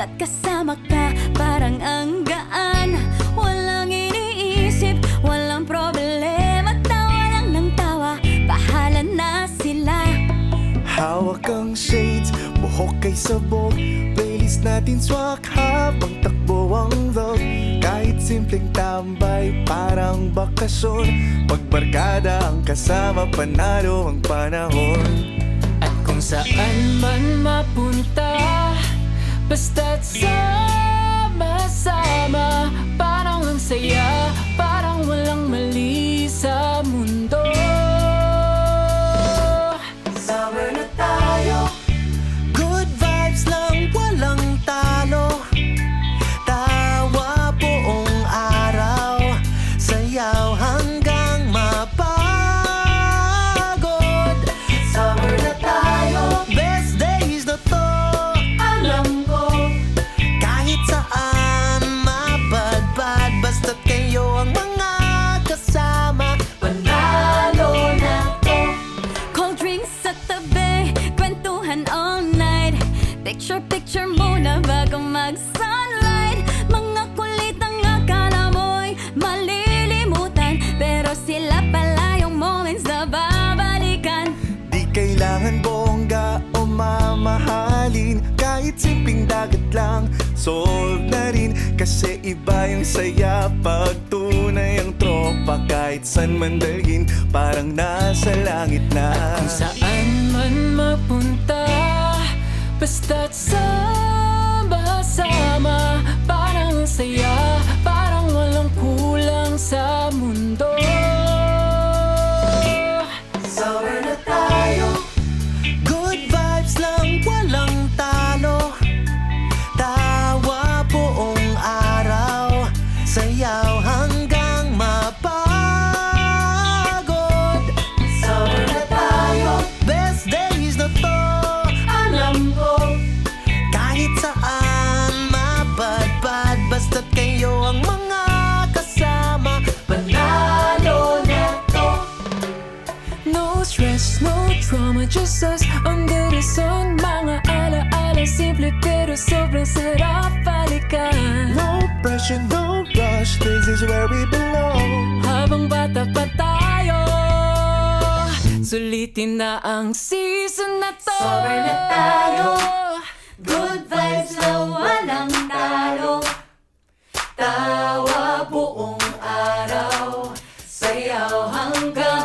Basta't kasama ka, parang ang gaan. Walang iniisip, walang problema. Tawa lang ng tawa, bahala na sila. Hawak ang shades, buhok kay sabog. Playlist natin swak habang takbo ang road. Kahit simpleng tambay, parang bakasyon. Pagbarkada ang kasama, panalo ang panahon. At kung saan man mapunta, basta't sama-sama, parang ang saya, parang walang mali sa mundo. Summer na tayo, good vibes lang, walang talo. Tawa buong araw, sayaw hanggang mapagod. Summer na tayo, best days na to. Alam ko, Kahit saan mabadbad, basta't kayo ang mga kasama, panalo na to. Cold drinks sa tabi, kwentuhan all night. Picture muna bago mag-sunlight. Mga kulit ang akala mo'y malilimutan, pero sila pala yung moments na babalikan. di kailangan bongga o mamahalin. Kahit simpleng dagat lang, solve na rin. Kasi iba yung saya pag tunay ang tropa. Kahit san man dalhin, parang nasa langit na. Kung saan man mapunta, basta't sama-sama, parang ang saya, parang walang kulang sa mundo. Summer na tayo, good vibes lang, walang talo. Tawa buong araw, sayaw hanggang mapagod. Summer na tayo, best days na to. Alam ko, Kahit saan mabadbad, basta't kayo ang mga kasama, panalo na to. No stress, no trauma, just us under the sun. Mga ala-ala, simple pero sobrang sarap balikan. no pressure, no rush, this is where we belong. Habang bata pa tayo, sulitin na ang season na to. Summer na tayo, good vibes na walang talo. Tawa buong araw, sayaw hanggang